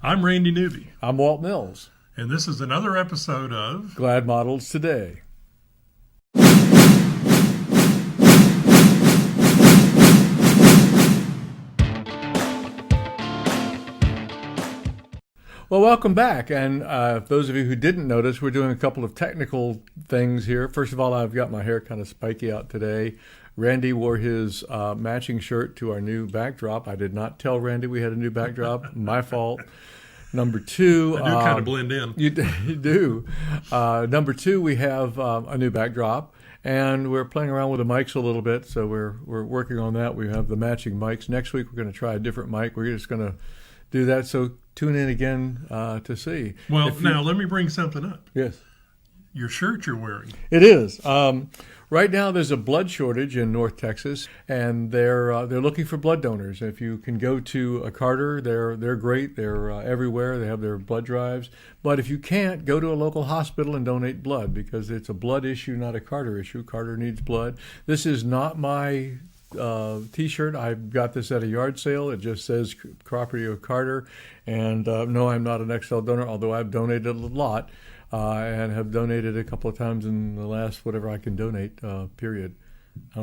I'm Randy Newby, I'm Walt Mills. and this is another episode of Glad Models Today. Well, welcome back. And for those of you who didn't notice, we're doing a couple of technical things here. First of all, I've got my hair kind of spiky out today. Randy wore his matching shirt to our new backdrop. I did not tell Randy we had a new backdrop. My fault. Number two, I do kind of blend in. You do. Number two, we have a new backdrop, and we're playing around with the mics a little bit. So we're working on that. We have the matching mics. Next week, we're going to try a different mic. We're just going to do that. So tune in again to see. Well, now let me bring something up. Yes. Your shirt you're wearing. It is. Right now, there's a blood shortage in North Texas, and they're looking for blood donors. If you can go to a Carter, they're great. They're everywhere. They have their blood drives. But if you can't, go to a local hospital and donate blood, because it's a blood issue, not a Carter issue. Carter needs blood. This is not my T-shirt. I got this at a yard sale. It just says property of Carter. And no, I'm not an XL donor, although I've donated a lot. And have donated a couple of times in the last whatever I can donate period.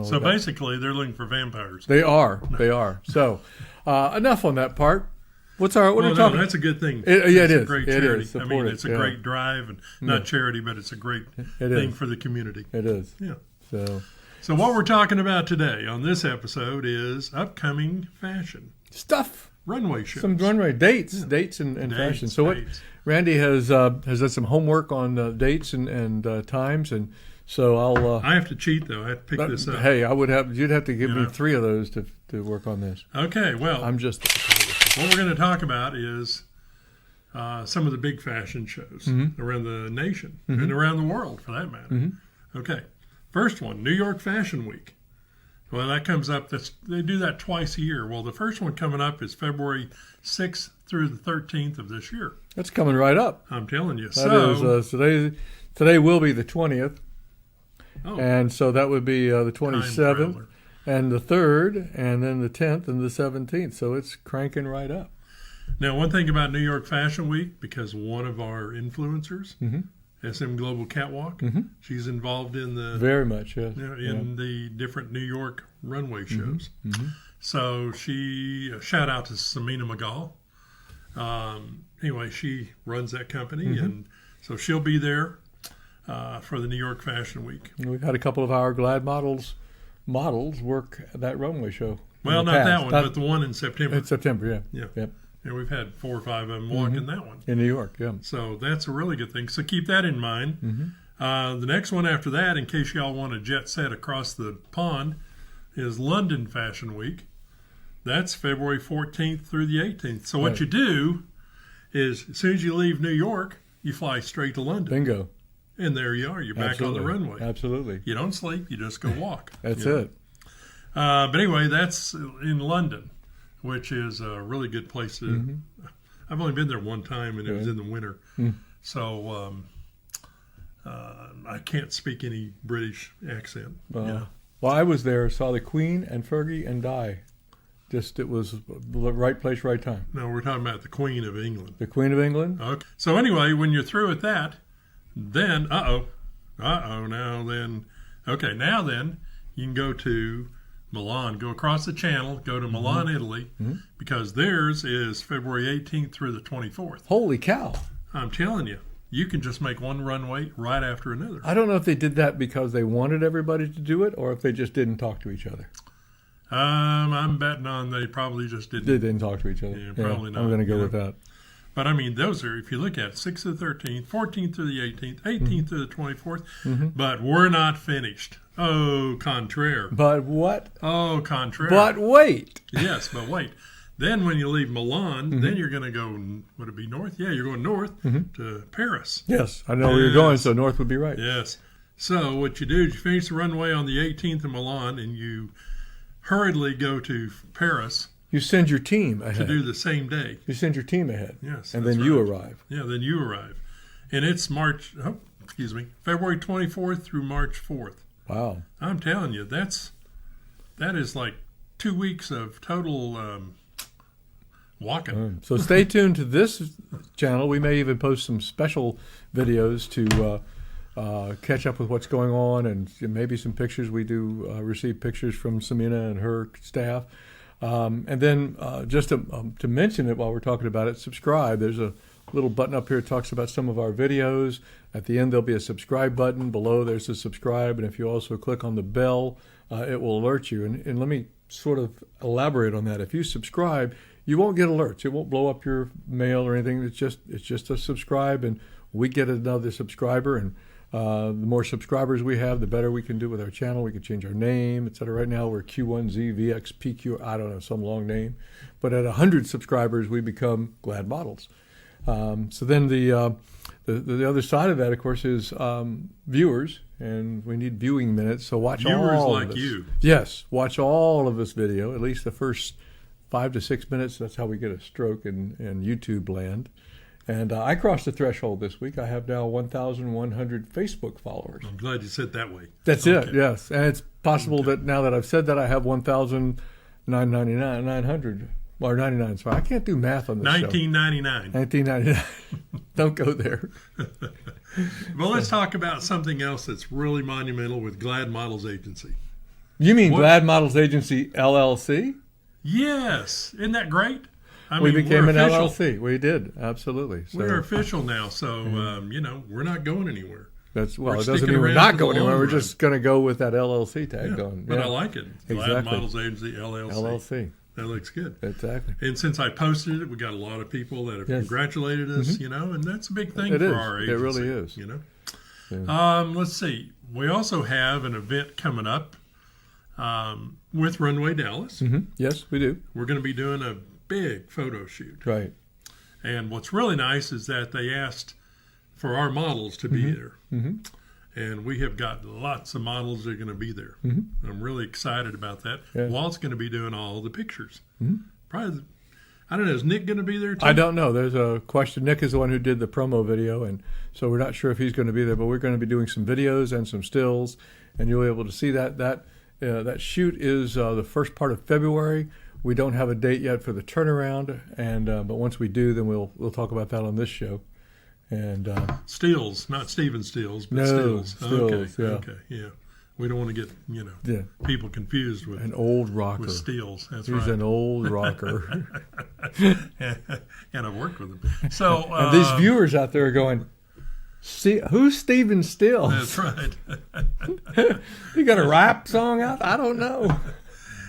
So basically, they're looking for vampires. They are. They are. So enough on that part. What are we talking? That's a good thing. It is. A great charity. I mean, it's a great drive, and not charity, but it's a great thing for the community. It is. Yeah. So what we're talking about today on this episode is upcoming fashion stuff. Runway shows. Some runway dates and fashion. So Randy has done some homework on dates and times, and so I have to cheat though. I have to pick this up. Hey, you'd have to give me 3 of those to work on this. Okay, well, I'm just. What we're going to talk about is some of the big fashion shows around the nation and around the world, for that matter. Okay, first one, New York Fashion Week. Well, that comes up. They do that twice a year. Well, the first one coming up is February 6th through the 13th of this year. That's coming right up. I'm telling you. Today will be the 20th, and so that would be the 27th, and the 3rd, and then the 10th and the 17th. So it's cranking right up. Now, one thing about New York Fashion Week, because one of our influencers, SM Global Catwalk, she's involved in the very much the different New York runway shows. So shout out to Samina Magal. Anyway, she runs that company, and so she'll be there for the New York Fashion Week. We've had a couple of our Glad models work at that runway show. Well, not that one, but the one in September. In September, yeah. Yep. And we've had 4 or 5 of them walk in that one. In New York, yeah. So that's a really good thing. So keep that in mind. The next one after that, in case y'all want to jet set across the pond, is London Fashion Week. That's February 14th through the 18th. So what you do is, as soon as you leave New York, you fly straight to London. Bingo. And there you are. You're back on the runway. Absolutely. You don't sleep. You just go walk. That's it. But anyway, that's in London, which is a really good place to. I've only been there one time, and it was in the winter, so I can't speak any British accent. Well, I was there, saw the Queen and Fergie and Di. It was the right place, right time. No, we're talking about the Queen of England. The Queen of England. Okay. So anyway, when you're through with that, then now then you can go to Milan, go across the channel, go to Milan, Italy, because theirs is February 18th through the 24th. Holy cow. I'm telling you, you can just make one runway right after another. I don't know if they did that because they wanted everybody to do it or if they just didn't talk to each other. I'm betting on they probably just didn't. They didn't talk to each other. Yeah, probably not. I'm going to go with that. But I mean, those are, if you look at it, 6th to the 13th, 14th through the 18th, 18th to the 24th, but we're not finished. Oh, contraire. But what? Oh, contraire. But wait. Yes, but wait. Then when you leave Milan, then you're going to go, would it be north? Yeah, you're going north to Paris. Yes, I know where you're going, so north would be right. Yes. So what you do is you finish the runway on the 18th in Milan, and you hurriedly go to Paris. You send your team ahead. To do the same day. You send your team ahead. Yes. And then you arrive. Yeah, then you arrive. And it's February 24th through March 4th. Wow. I'm telling you, that is like 2 weeks of total walking. So stay tuned to this channel. We may even post some special videos to catch up with what's going on, and maybe some pictures. We do receive pictures from Samina and her staff. And then just to mention it while we're talking about it, subscribe. There's a little button up here that talks about some of our videos. At the end, there'll be a subscribe button. Below, there's a subscribe. And if you also click on the bell, it will alert you. And let me sort of elaborate on that. If you subscribe, you won't get alerts. It won't blow up your mail or anything. It's just a subscribe, and we get another subscriber. And the more subscribers we have, the better we can do with our channel. We can change our name, etc. Right now, we're Q1ZVXPQ. I don't know, some long name. But at 100 subscribers, we become Glad Models. So then the other side of that, of course, is viewers, and we need viewing minutes. So watch Viewers all like of this. you. Yes, watch all of this video, at least the first 5 to 6 minutes. That's how we get a stroke in YouTube land. And I crossed the threshold this week. I have now 1,100 Facebook followers. I'm glad you said it that way. That's it, yes. And it's possible that now that I've said that, I have 1,999, or 99. So I can't do math on this 1999. show. 1999. Don't go there. Well, let's talk about something else that's really monumental with Glad Models Agency. You mean What? Glad Models Agency, LLC? Yes. Isn't that great? I We mean, became we're an official. LLC. We did, absolutely. So We're official now, so, we're not going anywhere. that's, we're it doesn't sticking mean we're around not for the going anywhere. long We're run. just going to go with that LLC tag on. But I like it. Glad Exactly. Models Agency, LLC. LLC. That looks good. Exactly. And since I posted it, we got a lot of people that have Yes. congratulated us, and that's a big thing It for is. our It agency. really is. Let's see. We also have an event coming up with Runway Dallas. Yes, we do. We're going to be doing a big photo shoot. Right. And what's really nice is that they asked for our models to be there. And we have got lots of models that are going to be there. I'm really excited about that. Yeah. Walt's going to be doing all the pictures. Probably, I don't know, is Nick going to be there too? I don't know. There's a question. Nick is the one who did the promo video, and so we're not sure if he's going to be there, but we're going to be doing some videos and some stills, and you'll be able to see that. That shoot is the first part of February. We don't have a date yet for the turnaround, and but once we do, then we'll talk about that on this show. And Steels, not Steven Steels, but No, Steels. Okay, Stills, yeah. okay, yeah. We don't want to get yeah, people confused with an old rocker. Steels. That's He's right. an old rocker. And I've worked with him. So And these viewers out there are going, "See, who's Steven Stills? that's right. You got a rap song out? I don't know."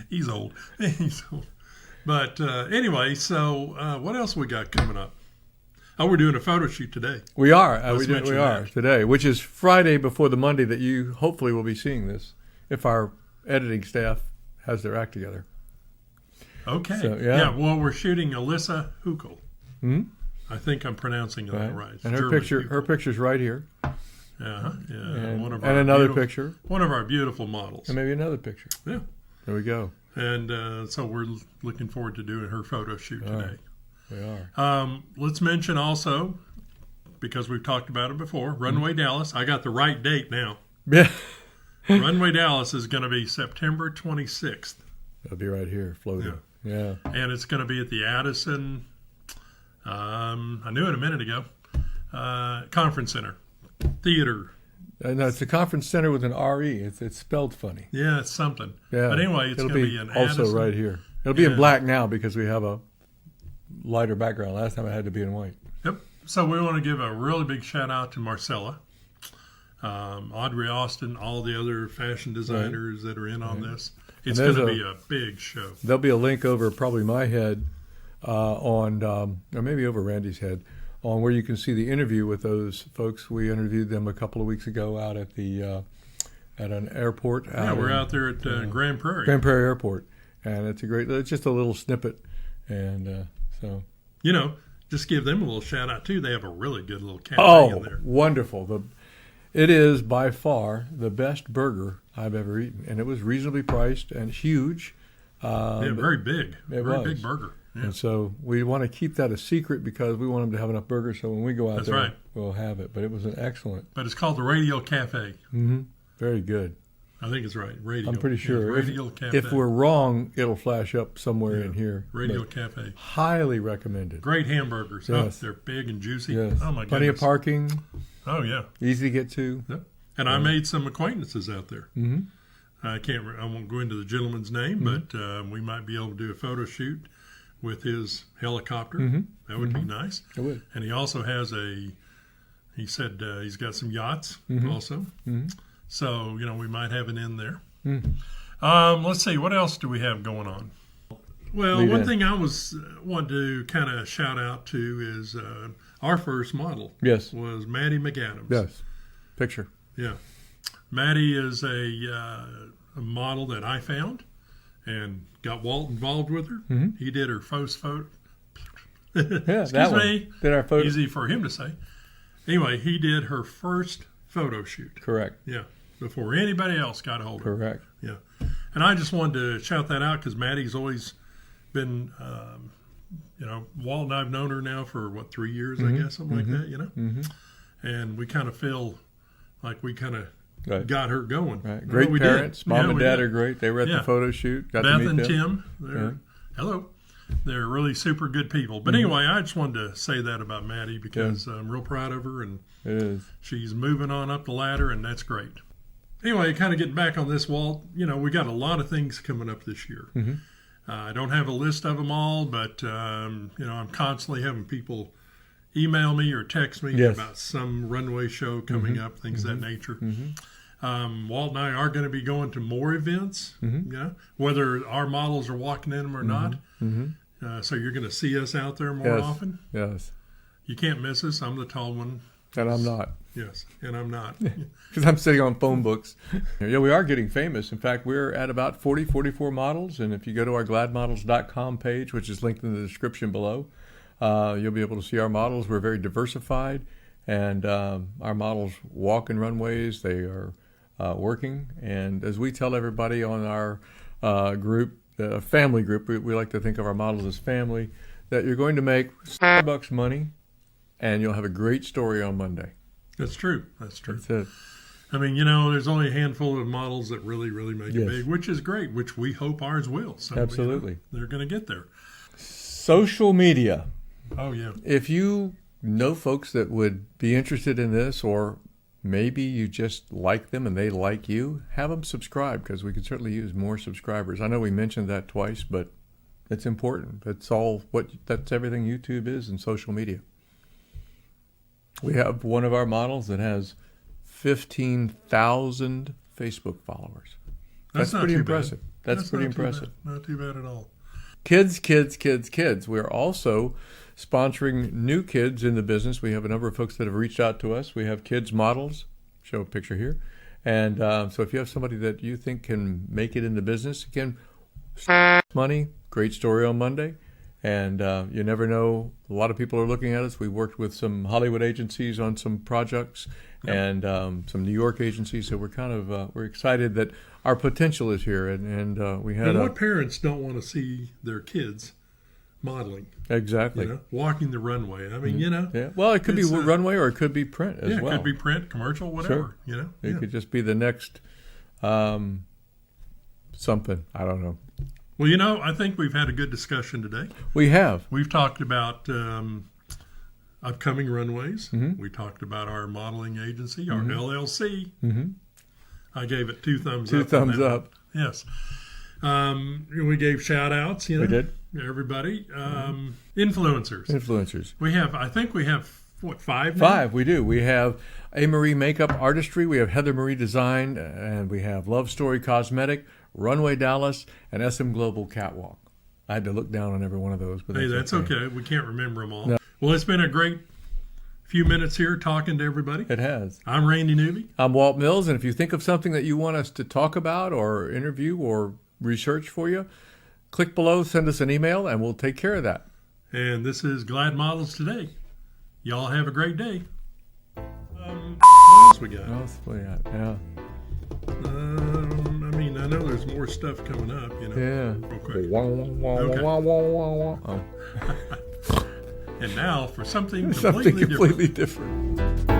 He's old. He's old. But anyway, so what else we got coming up? Oh, we're doing a photo shoot today. We are. Let's We mention are that. today, which is Friday before the Monday that you hopefully will be seeing this, if our editing staff has their act together. Okay. So, yeah. Well, we're shooting Alyssa Huckel. Hmm? I think I'm pronouncing that right. And her German picture, her Huckel. picture's right here, Yeah. and, One of and our another beautiful- picture, One of our beautiful models. and maybe another picture. Yeah. There we go. And so we're looking forward to doing her photo shoot today. We are. Let's mention also, because we've talked about it before, Runway Dallas. I got the right date now. Yeah, Runway Dallas is going to be September 26th, that'll be right here, floating. Yeah. and it's going to be at the Addison, I knew it a minute ago, Conference Center, Theater. No, it's a conference center with an RE. It's spelled funny. Yeah, it's something. Yeah. But anyway, it's It'll going to be in also Addison. right here. It'll be in Yeah. black now because we have a lighter background. Last time it had to be in white. Yep. So we want to give a really big shout out to Marcella, Audrey Austin, all the other fashion designers that are in on this. It's And going there's to be a big show. There'll be a link over probably my head on, or maybe over Randy's head, on where you can see the interview with those folks. We interviewed them a couple of weeks ago out at the at an airport. Yeah, we're out there at Grand Prairie. Grand Prairie Airport, and it's just a little snippet, and so. Just give them a little shout out too. They have a really good little cafe in there. Wonderful! It is by far the best burger I've ever eaten, and it was reasonably priced and huge. Yeah, very big. It Very was. big burger. Yeah. And so we want to keep that a secret because we want them to have enough burgers. So when we go out That's there, right. we'll have it. But it was an excellent, But it's called the Radio Cafe. very good. I think it's right. Radial. I'm pretty sure. Yes, Radial Cafe. If we're wrong, it'll flash up somewhere in here. Radial But Cafe. highly recommended. Great hamburgers. Yes. Oh, they're big and juicy. Yes. Oh, my goodness. Plenty of parking, Oh, yeah. easy to get to. Yep. And I made some acquaintances out there. Mm-hmm. I won't go into the gentleman's name, but we might be able to do a photo shoot with his helicopter. Mm-hmm. That would be nice. It would. And he also has he said he's got some yachts also. Mm-hmm. So, we might have it in there. Mm. Let's see, what else do we have going on? Well, Lead one in. thing I want to kind of shout out to is our first model Yes. was Maddie McAdams. Yes. Picture. Yeah. Maddie is a model that I found and got Walt involved with her. Mm-hmm. He did her photo. Yeah, Excuse that one. me. Did our photo. Easy for him to say. Anyway, he did her first photo shoot. Correct. Yeah. Before anybody else got a hold of her. Correct. Yeah. And I just wanted to shout that out because Maddie's always been, Walt and I've known her now for, 3 years, I guess, something like that, Mm-hmm. And we kind of feel like we kind of Right. got her going. Right. Great we parents. did. Mom Yeah, and we dad did. are great. They were at Yeah. the photo shoot. Got Beth to and meet them. Tim, they're, hello. They're really super good people. But anyway, I just wanted to say that about Maddie because I'm real proud of her and It is. she's moving on up the ladder, and that's great. Anyway, kind of getting back on this, Walt, we got a lot of things coming up this year. Mm-hmm. I don't have a list of them all, but, I'm constantly having people email me or text me Yes. about some runway show coming up, things of that nature. Walt and I are going to be going to more events, whether our models are walking in them or not. So you're going to see us out there more Yes. often. Yes. You can't miss us. I'm the tall one. And I'm not. Yes, and I'm not. Because I'm sitting on phone books. Yeah, we are getting famous. In fact, we're at about 44 models. And if you go to our gladmodels.com page, which is linked in the description below, you'll be able to see our models. We're very diversified. And our models walk in runways. They are working. And as we tell everybody on our group, family group, we like to think of our models as family, that you're going to make Starbucks money and you'll have a great story on Monday. That's true. That's true. That's it. I mean, there's only a handful of models that really, really make it Yes. big, which is great, which we hope ours will. So, Absolutely. They're going to get there. Social media. Oh, yeah. If you know folks that would be interested in this, or maybe you just like them and they like you, have them subscribe because we could certainly use more subscribers. I know we mentioned that twice, but it's important. That's everything YouTube is and social media. We have one of our models that has 15,000 Facebook followers. That's not pretty too impressive. bad. That's pretty not too impressive. bad. Not too bad at all. Kids, kids, kids, kids. We're also sponsoring new kids in the business. We have a number of folks that have reached out to us. We have kids models. Show a picture here. And so if you have somebody that you think can make it in the business, again, money, great story on Monday. And you never know. A lot of people are looking at us. We worked with some Hollywood agencies on some projects and some New York agencies. So we're kind of we're excited that our potential is here. And we had And what parents don't want to see their kids modeling, exactly walking the runway? I mean, Yeah. Well, it could be It's, runway or it could be print as well. it could be print, commercial, whatever. It could just be the next something. I don't know. Well, I think we've had a good discussion today. We have. We've talked about upcoming runways. Mm-hmm. We talked about our modeling agency, our LLC. Mm-hmm. I gave it 2 thumbs Two up. thumbs up. Yes. We gave shout outs, We did. everybody. Influencers. Influencers. I think we have, 5 now? 5, we do. We have A. Marie Makeup Artistry. We have Heather Marie Design. And we have Love Story Cosmetic, Runway Dallas, and SM Global Catwalk. I had to look down on every one of those. But Hey, that's okay. We can't remember them all. No. Well, it's been a great few minutes here talking to everybody. It has. I'm Randy Newby. I'm Walt Mills, and if you think of something that you want us to talk about or interview or research for you, click below, send us an email, and we'll take care of that. And this is Glad Models Today. Y'all have a great day. What else we got? What else we got? Yeah. I know there's more stuff coming up, Yeah. real quick. Okay. And now for something Something completely different. completely different.